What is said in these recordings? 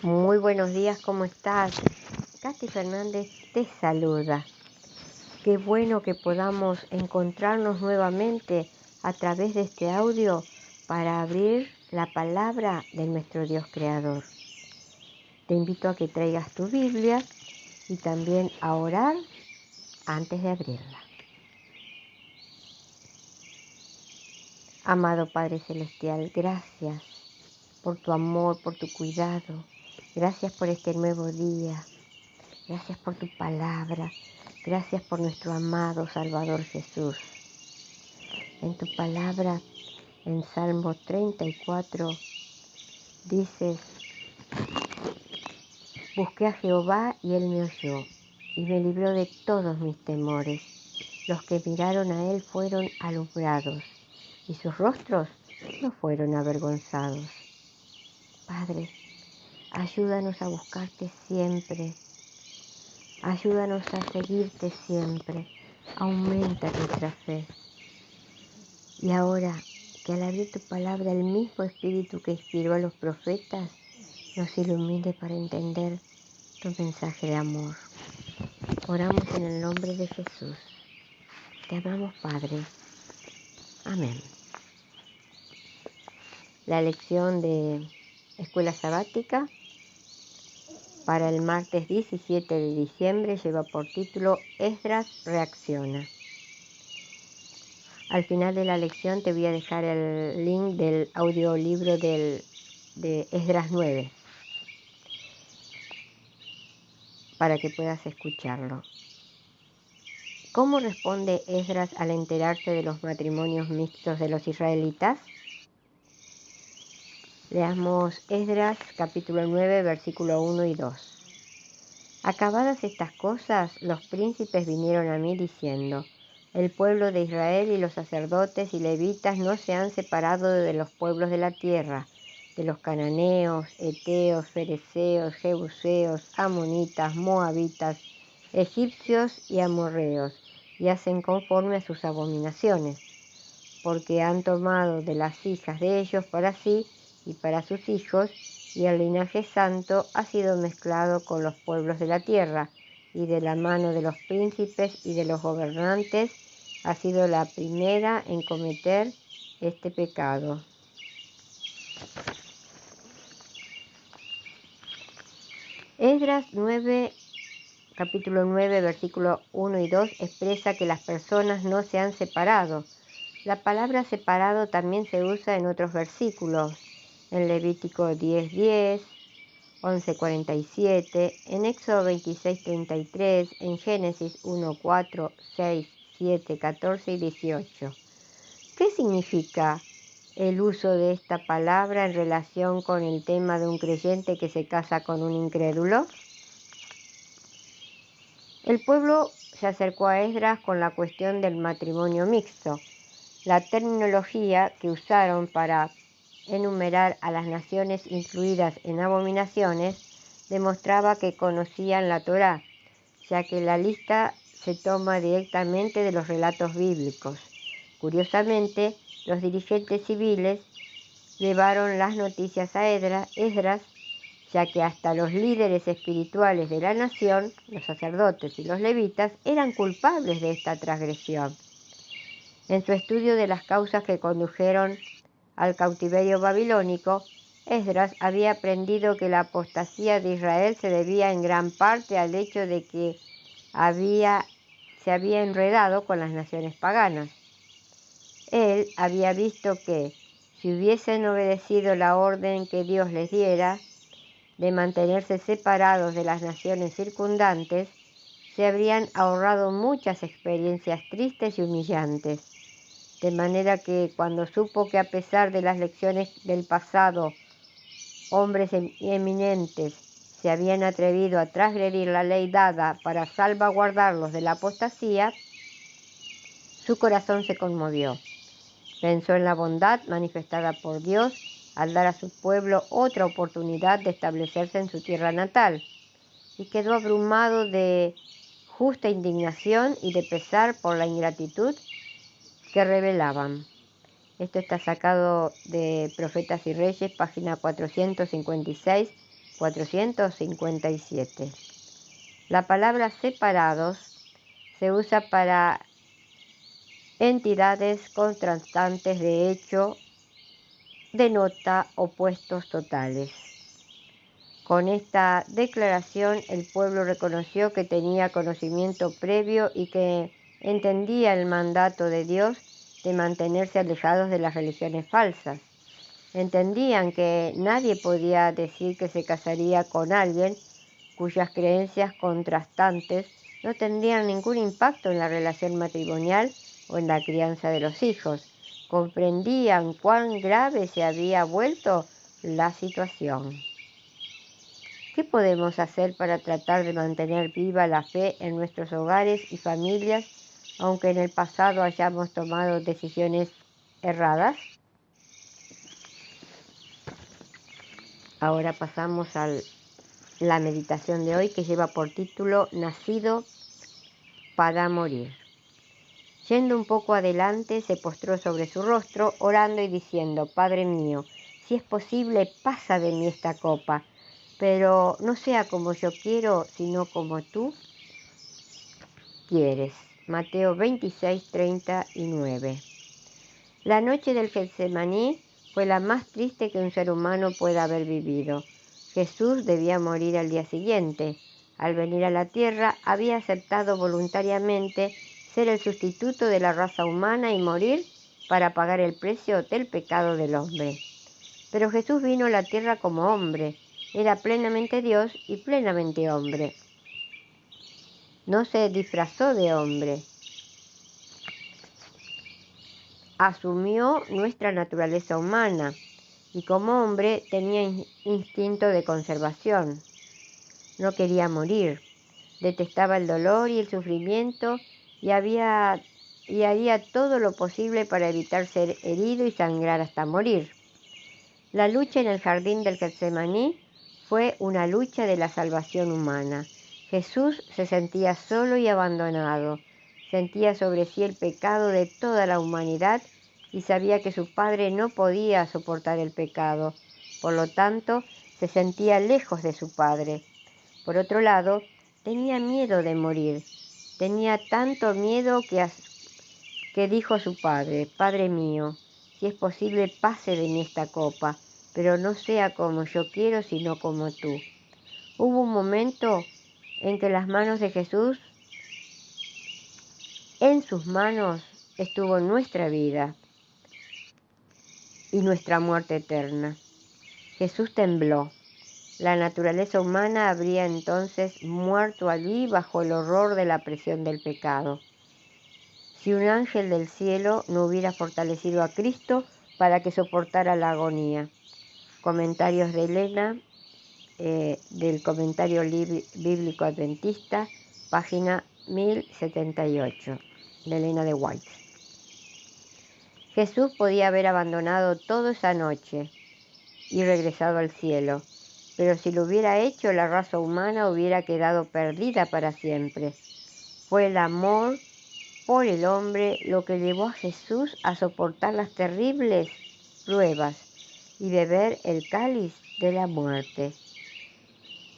Muy buenos días, ¿cómo estás? Katy Fernández te saluda. Qué bueno que podamos encontrarnos nuevamente a través de este audio para abrir la palabra de nuestro Dios Creador. Te invito a que traigas tu Biblia y también a orar antes de abrirla. Amado Padre Celestial, gracias por tu amor, por tu cuidado. Gracias por este nuevo día. Gracias por tu palabra. Gracias por nuestro amado Salvador Jesús. En tu palabra, en Salmo 34, dices: busqué a Jehová y él me oyó y me libró de todos mis temores. Los que miraron a él fueron alumbrados y sus rostros no fueron avergonzados. Padre, ayúdanos a buscarte siempre. Ayúdanos a seguirte siempre. Aumenta nuestra fe. Y ahora, que al abrir tu palabra, el mismo Espíritu que inspiró a los profetas nos ilumine para entender tu mensaje de amor. Oramos en el nombre de Jesús. Te amamos, Padre. Amén. La lección de Escuela Sabática para el martes 17 de diciembre lleva por título Esdras reacciona. Al final de la lección te voy a dejar el link del audiolibro de Esdras 9 para que puedas escucharlo. ¿Cómo responde Esdras al enterarse de los matrimonios mixtos de los israelitas? Leamos Esdras capítulo 9, versículo 1 y 2. Acabadas estas cosas, los príncipes vinieron a mí diciendo: el pueblo de Israel y los sacerdotes y levitas no se han separado de los pueblos de la tierra, de los cananeos, heteos, fereceos, jebuseos, amonitas, moabitas, egipcios y amorreos, y hacen conforme a sus abominaciones, porque han tomado de las hijas de ellos para sí y para sus hijos, y el linaje santo ha sido mezclado con los pueblos de la tierra, y de la mano de los príncipes y de los gobernantes ha sido la primera en cometer este pecado. Esdras 9, capítulo 9, versículos 1 y 2 expresa que las personas no se han separado. La palabra separado también se usa en otros versículos, en Levítico 10:10, 11:47, en Éxodo 26:33, en Génesis 1:4, 6, 7, 14 y 18. ¿Qué significa el uso de esta palabra en relación con el tema de un creyente que se casa con un incrédulo? El pueblo se acercó a Esdras con la cuestión del matrimonio mixto. La terminología que usaron para enumerar a las naciones incluidas en abominaciones demostraba que conocían la Torá, ya que la lista se toma directamente de los relatos bíblicos. Curiosamente, los dirigentes civiles llevaron las noticias a Esdras, ya que hasta los líderes espirituales de la nación, los sacerdotes y los levitas, eran culpables de esta transgresión. En su estudio de las causas que condujeron al cautiverio babilónico, Esdras había aprendido que la apostasía de Israel se debía en gran parte al hecho de que se había enredado con las naciones paganas. Él había visto que, si hubiesen obedecido la orden que Dios les diera de mantenerse separados de las naciones circundantes, se habrían ahorrado muchas experiencias tristes y humillantes. De manera que cuando supo que a pesar de las lecciones del pasado, hombres eminentes se habían atrevido a transgredir la ley dada para salvaguardarlos de la apostasía, su corazón se conmovió. Pensó en la bondad manifestada por Dios al dar a su pueblo otra oportunidad de establecerse en su tierra natal, y quedó abrumado de justa indignación y de pesar por la ingratitud que revelaban. Esto está sacado de Profetas y Reyes, página 456, 457. La palabra separados se usa para entidades contrastantes, de hecho, denota opuestos totales. Con esta declaración, el pueblo reconoció que tenía conocimiento previo y que entendía el mandato de Dios de mantenerse alejados de las religiones falsas. Entendían que nadie podía decir que se casaría con alguien cuyas creencias contrastantes no tendrían ningún impacto en la relación matrimonial o en la crianza de los hijos. Comprendían cuán grave se había vuelto la situación. ¿Qué podemos hacer para tratar de mantener viva la fe en nuestros hogares y familias, aunque en el pasado hayamos tomado decisiones erradas? Ahora pasamos a la meditación de hoy, que lleva por título Nacido para morir. Yendo un poco adelante, se postró sobre su rostro, orando y diciendo: Padre mío, si es posible, pasa de mí esta copa, pero no sea como yo quiero, sino como tú quieres. Mateo 26, 39. La noche del Getsemaní fue la más triste que un ser humano pueda haber vivido. Jesús debía morir al día siguiente. Al venir a la tierra, había aceptado voluntariamente ser el sustituto de la raza humana y morir para pagar el precio del pecado del hombre. Pero Jesús vino a la tierra como hombre. Era plenamente Dios y plenamente hombre. No se disfrazó de hombre. Asumió nuestra naturaleza humana y como hombre tenía instinto de conservación. No quería morir. Detestaba el dolor y el sufrimiento y haría todo lo posible para evitar ser herido y sangrar hasta morir. La lucha en el jardín del Getsemaní fue una lucha de la salvación humana. Jesús se sentía solo y abandonado. Sentía sobre sí el pecado de toda la humanidad y sabía que su Padre no podía soportar el pecado. Por lo tanto, se sentía lejos de su Padre. Por otro lado, tenía miedo de morir. Tenía tanto miedo que dijo a su Padre: Padre mío, si es posible, pase de mí esta copa, pero no sea como yo quiero, sino como tú. Hubo un momento en que las manos de Jesús, en sus manos estuvo nuestra vida y nuestra muerte eterna. Jesús tembló. La naturaleza humana habría entonces muerto allí bajo el horror de la presión del pecado, si un ángel del cielo no hubiera fortalecido a Cristo para que soportara la agonía. Comentarios de Elena, del Comentario Bíblico Adventista, página 1078, de Elena de White. Jesús podía haber abandonado todo esa noche y regresado al cielo, pero si lo hubiera hecho, la raza humana hubiera quedado perdida para siempre. Fue el amor por el hombre lo que llevó a Jesús a soportar las terribles pruebas y beber el cáliz de la muerte.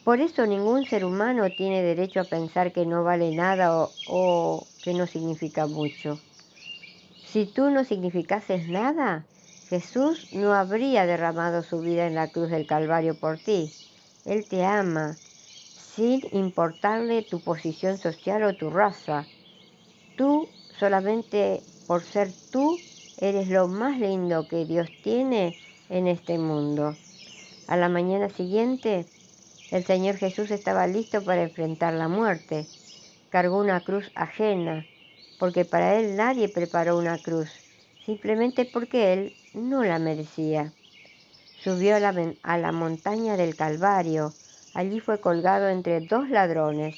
Por eso ningún ser humano tiene derecho a pensar que no vale nada o que no significa mucho. Si tú no significases nada, Jesús no habría derramado su vida en la cruz del Calvario por ti. Él te ama, sin importarle tu posición social o tu raza. Tú, solamente por ser tú, eres lo más lindo que Dios tiene en este mundo. A la mañana siguiente, el Señor Jesús estaba listo para enfrentar la muerte. Cargó una cruz ajena, porque para Él nadie preparó una cruz, simplemente porque Él no la merecía. Subió a la montaña del Calvario. Allí fue colgado entre dos ladrones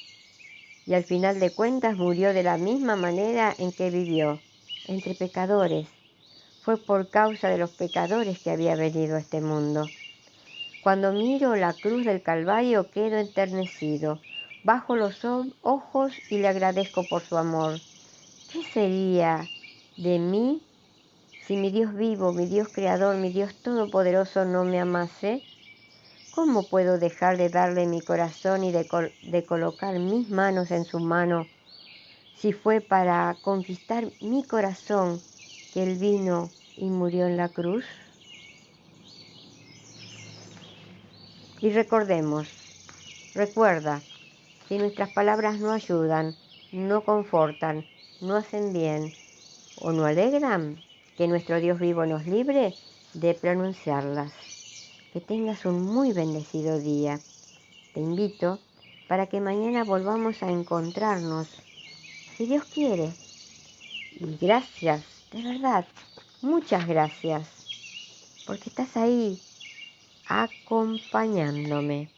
y al final de cuentas murió de la misma manera en que vivió, entre pecadores. Fue por causa de los pecadores que había venido a este mundo. Cuando miro la cruz del Calvario quedo enternecido, bajo los ojos y le agradezco por su amor. ¿Qué sería de mí si mi Dios vivo, mi Dios creador, mi Dios todopoderoso no me amase? ¿cómo puedo dejar de darle mi corazón y de colocar mis manos en su mano si fue para conquistar mi corazón que Él vino y murió en la cruz? Y recuerda, si nuestras palabras no ayudan, no confortan, no hacen bien o no alegran, que nuestro Dios vivo nos libre de pronunciarlas. Que tengas un muy bendecido día. Te invito para que mañana volvamos a encontrarnos, si Dios quiere. Y gracias, de verdad, muchas gracias, porque estás ahí acompañándome.